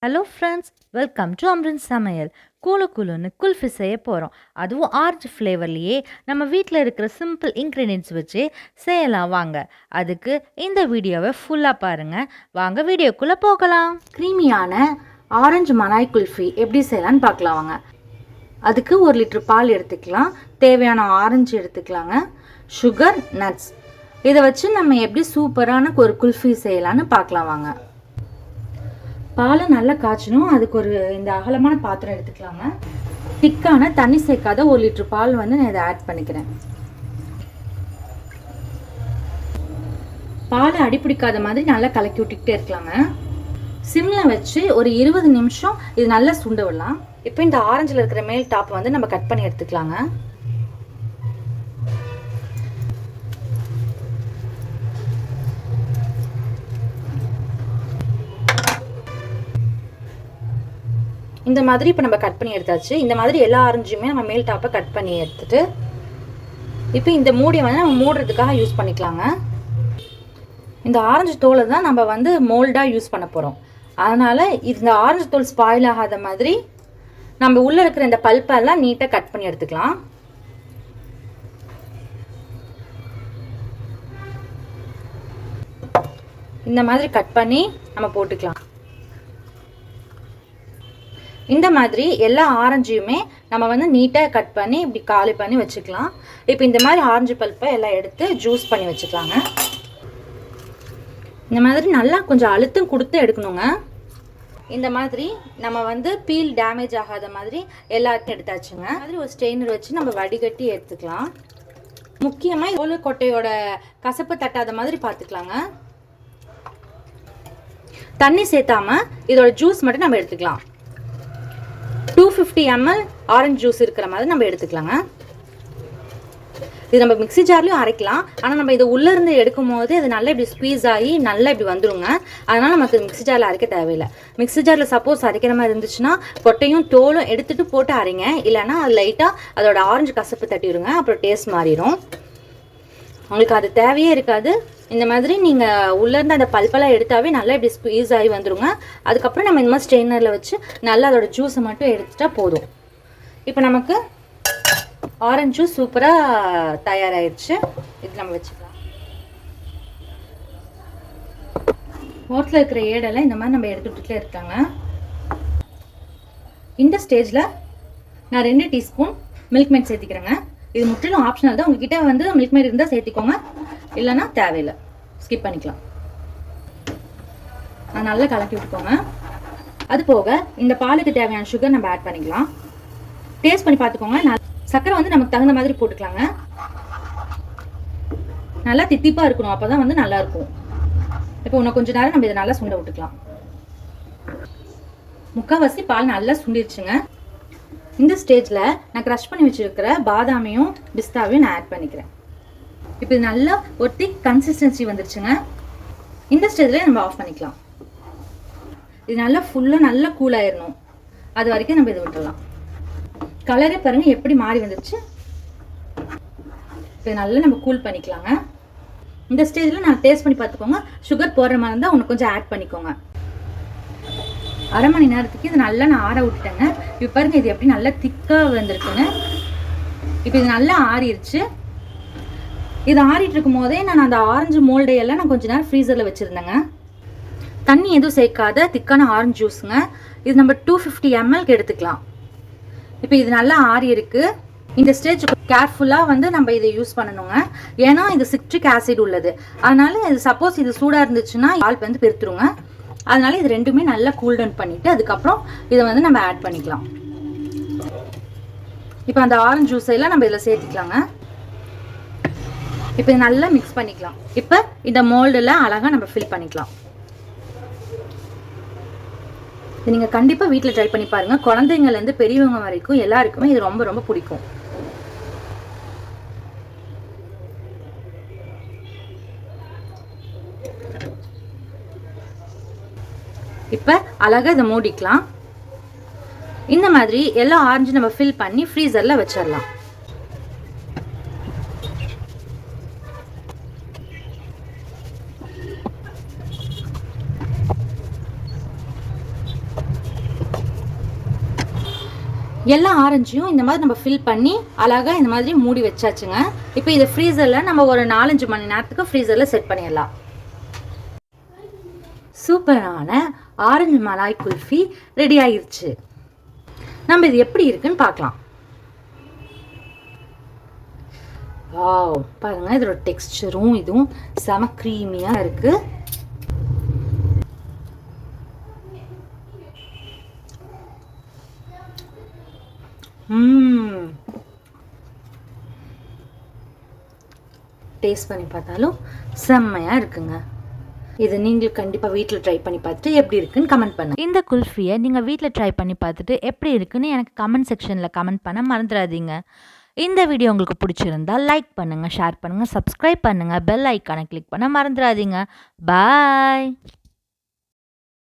Hello friends, welcome to Amreen சமையல். கூழு கூழுன்னு குல்ஃபி செய்ய போகிறோம். அதுவும் ஆரஞ்சு ஃப்ளேவர்லேயே நம்ம வீட்டில் இருக்கிற சிம்பிள் இன்க்ரீடியன்ட்ஸ் வச்சு செய்யலாம் வாங்க. அதுக்கு இந்த வீடியோவை ஃபுல்லாக பாருங்கள். வாங்க வீடியோக்குள்ளே போகலாம். க்ரீமியான ஆரஞ்சு மலாய் குல்ஃபி எப்படி செய்யலான்னு பார்க்கலாம் வாங்க. அதுக்கு 1 லிட்டர் பால் எடுத்துக்கலாம், தேவையான ஆரஞ்சு எடுத்துக்கலாங்க, சுகர், நட்ஸ். இதை வச்சு நம்ம எப்படி சூப்பரான ஒரு குல்ஃபி செய்யலான்னு பார்க்கலாம் வாங்க. பாலை நல்லா காய்ச்சணும். அதுக்கு இந்த அகலமான பாத்திரம் எடுத்துக்கலாங்க. திக்கான தண்ணி சேர்க்காத 1 லிட்டர் பால் நான் இதை ஆட் பண்ணிக்கிறேன். பாலை அடிப்பிடிக்காத மாதிரி நல்லா கலக்கி விட்டுக்கிட்டே இருக்கலாங்க. சிம்மில் வச்சு ஒரு 20 நிமிஷம் இது நல்லா சுண்ட விடலாம். இப்போ இந்த ஆரஞ்சில் இருக்கிற மேல் டாப் நம்ம கட் பண்ணி எடுத்துக்கலாங்க. இந்த மாதிரி இப்போ நம்ம கட் பண்ணி எடுத்தாச்சு. இந்த மாதிரி எல்லா ஆரஞ்சுமே நம்ம மேல் டாப்பை கட் பண்ணி எடுத்துட்டு இப்போ இந்த மூடியை நம்ம மூடுறதுக்காக யூஸ் பண்ணிக்கலாங்க. இந்த ஆரஞ்சு தோலை தான் நம்ம மோல்டாக யூஸ் பண்ண போகிறோம். அதனால் இந்த ஆரஞ்சு தோல் ஸ்பாயில் ஆகாத மாதிரி நம்ம உள்ளே இருக்கிற இந்த பல்பெல்லாம் நீட்டாக கட் பண்ணி எடுத்துக்கலாம். இந்த மாதிரி கட் பண்ணி நம்ம போட்டுக்கலாம். இந்த மாதிரி எல்லா ஆரஞ்சையுமே நம்ம நீட்டாக கட் பண்ணி இப்படி காலி பண்ணி வச்சுக்கலாம். இப்போ இந்த மாதிரி ஆரஞ்சு பல்ப்பை எல்லாம் எடுத்து ஜூஸ் பண்ணி வச்சுக்கலாங்க. இந்த மாதிரி நல்லா கொஞ்சம் அழுத்தம் கொடுத்து எடுக்கணுங்க. இந்த மாதிரி நம்ம பீல் டேமேஜ் ஆகாத மாதிரி எல்லாத்தையும் எடுத்தாச்சுங்க. மாதிரி ஒரு ஸ்ட்ரெயினர் வச்சு நம்ம வடிகட்டி எடுத்துக்கலாம். முக்கியமாக தோல் கொட்டையோட கசப்பு தட்டாத மாதிரி பார்த்துக்கலாங்க. தண்ணி சேர்த்தாம இதோட ஜூஸ் மட்டும் நம்ம எடுத்துக்கலாம். 250 ml ஆரஞ்சு ஜூஸ் இருக்கிற மாதிரி நம்ம எடுத்துக்கலாங்க. இது நம்ம மிக்ஸி ஜார்லையும் அரைக்கலாம். ஆனால் நம்ம இதை உள்ளேருந்து எடுக்கும் போது அது நல்லா இப்படி ஸ்குவீஸ் ஆகி நல்லா இப்படி வந்துடுங்க. அதனால் நமக்கு மிக்ஸி ஜாரில் அரைக்க தேவையில்லை. மிக்ஸி ஜாரில் சப்போஸ் அரைக்கிற மாதிரி இருந்துச்சுன்னா கொட்டையும் தோலும் எடுத்துகிட்டு போட்டு அரைங்க. இல்லைன்னா அது லைட்டாக அதோட ஆரஞ்சு கசப்பு தட்டிடுங்க, அப்புறம் டேஸ்ட் மாறிடும். உங்களுக்கு அது தேவையே இருக்காது. இந்த மாதிரி நீங்கள் உள்ளேருந்து அந்த பல்பெல்லாம் எடுத்தாவே நல்லா இப்படி ஸ்குவீஸ் ஆகி வந்துடுங்க. அதுக்கப்புறம் நம்ம இந்த மாதிரி ஸ்ட்ரெயினரில் வச்சு நல்லா அதோட ஜூஸை மட்டும் எடுத்துட்டா போதும். இப்போ நமக்கு ஆரஞ்சு ஜூஸ் சூப்பராக தயாராகிடுச்சு. இது நம்ம வச்சுக்கலாம். ஓட்டில் இருக்கிற ஏடெல்லாம் இந்த மாதிரி நம்ம எடுத்துகிட்டே இருக்காங்க. இந்த ஸ்டேஜில் நான் 2 டீஸ்பூன் மில்க் மேட் சேர்த்திக்கிறேங்க. இது முற்றிலும் ஆப்ஷனல் தான். உங்ககிட்ட மில்க் மேட் இருந்தால் சேர்த்திக்கோங்க, இல்லைன்னா தேவையில்லை, ஸ்கிப் பண்ணிக்கலாம். நல்லா கலக்கி விட்டுக்கோங்க. அது போக இந்த பாலுக்கு தேவையான சுகர் நம்ம ஆட் பண்ணிக்கலாம். டேஸ்ட் பண்ணி பார்த்துக்கோங்க. சர்க்கரை நமக்கு தகுந்த மாதிரி போட்டுக்கலாங்க. நல்லா தித்திப்பாக இருக்கணும், அப்போ தான் நல்லா இருக்கும். இப்போ இன்னும் கொஞ்சம் நேரம் நம்ம இதை நல்லா சுண்ட விட்டுக்கலாம். முக்கால்வாசி பால் நல்லா சுண்டிடுச்சுங்க. இந்த ஸ்டேஜில் நான் க்ரஷ் பண்ணி வச்சுருக்கிற பாதாமையும் பிஸ்தாவையும் நான் ஆட் பண்ணிக்கிறேன். இப்போ இது நல்லா ஒரு திக் கன்சிஸ்டன்சி வந்துருச்சுங்க. இந்த ஸ்டேஜில் நம்ம ஆஃப் பண்ணிக்கலாம். இது நல்லா ஃபுல்லாக நல்லா கூல் ஆயிடணும். அது வரைக்கும் நம்ம இதை விட்டுடலாம். கலரே பாருங்கள் எப்படி மாறி வந்துருச்சு. இப்போ நல்லா நம்ம கூல் பண்ணிக்கலாங்க. இந்த ஸ்டேஜில் நான் டேஸ்ட் பண்ணி பார்த்துக்கோங்க. சுகர் போடுற மாதிரி இருந்தால் ஒன்று கொஞ்சம் ஆட் பண்ணிக்கோங்க. அரை மணி நேரத்துக்கு இது நல்லா நான் ஆற விட்டுட்டேங்க. இப்போ பாருங்க இது எப்படி நல்லா திக்காக வந்திருக்குங்க. இப்போ இது நல்லா ஆறிடுச்சு. இது ஆறிட்டு இருக்கும் போதே நான் அந்த ஆரஞ்சு மோல்டையெல்லாம் நான் கொஞ்ச நேரம் ஃப்ரீசரில் வச்சுருந்தேங்க. தண்ணி எதுவும் சேர்க்காத திக்கான ஆரஞ்சு ஜூஸுங்க. இது நம்ம 250 ml எடுத்துக்கலாம். இப்போ இது நல்லா ஆறி இருக்கு. இந்த ஸ்டேஜ் கேர்ஃபுல்லாக நம்ம இதை யூஸ் பண்ணணுங்க. ஏன்னா இது சிட்ரிக் ஆசிட் உள்ளது. அதனால இது சப்போஸ் இது சூடாக இருந்துச்சுன்னா பால் பெருத்துருங்க. அதனால இது ரெண்டுமே நல்லா கூல் டவுன் பண்ணிவிட்டு அதுக்கப்புறம் இதை நம்ம ஆட் பண்ணிக்கலாம். இப்போ அந்த ஆரஞ்சு ஜூஸ் எல்லாம் நம்ம இதில் சேர்த்துக்கலாங்க. இப்போ இது நல்லா மிக்ஸ் பண்ணிக்கலாம். இப்போ இந்த மோல்டில் அழகாக நம்ம ஃபில் பண்ணிக்கலாம். இது நீங்கள் கண்டிப்பாக வீட்டில் ட்ரை பண்ணி பாருங்கள். குழந்தைங்கள்லேருந்து பெரியவங்க வரைக்கும் எல்லாருக்குமே இது ரொம்ப ரொம்ப பிடிக்கும். இப்போ அழகாக இதை மூடிக்கலாம். இந்த மாதிரி எல்லா ஆரஞ்சு நம்ம ஃபில் பண்ணி ஃப்ரீசரில் வச்சிடலாம். எல்லா ஆரஞ்சையும் இந்த மாதிரி நம்ம ஃபில் பண்ணி அழகாக இந்த மாதிரி மூடி வச்சாச்சுங்க. இப்போ இதை ஃப்ரீசரில் நம்ம ஒரு 4-5 மணி நேரத்துக்கு ஃப்ரீசரில் செட் பண்ணிடலாம். சூப்பரான ஆரஞ்சு மலாய் குல்ஃபி ரெடி ஆயிருச்சு. நம்ம இது எப்படி இருக்குன்னு பார்க்கலாம். வாவ், பாருங்க இதோட டெக்ஸ்சரும் இதுவும் செம க்ரீமியா இருக்கு. டேஸ்ட் பண்ணி பார்த்தாலும் செம்மையா இருக்குங்க. இது நீங்களும் கண்டிப்பாக வீட்டில் ட்ரை பண்ணி பார்த்துட்டு எப்படி இருக்குன்னு கமெண்ட் பண்ணுங்கள். இந்த குல்ஃபியை நீங்கள் வீட்டில் ட்ரை பண்ணி பார்த்துட்டு எப்படி இருக்குன்னு எனக்கு கமெண்ட் செக்ஷனில் கமெண்ட் பண்ண மறந்துடாதீங்க. இந்த வீடியோ உங்களுக்கு பிடிச்சிருந்தா லைக் பண்ணுங்கள், ஷேர் பண்ணுங்கள், சப்ஸ்கிரைப் பண்ணுங்கள், பெல் ஐக்கானை கிளிக் பண்ண மறந்துடாதீங்க. பாய்.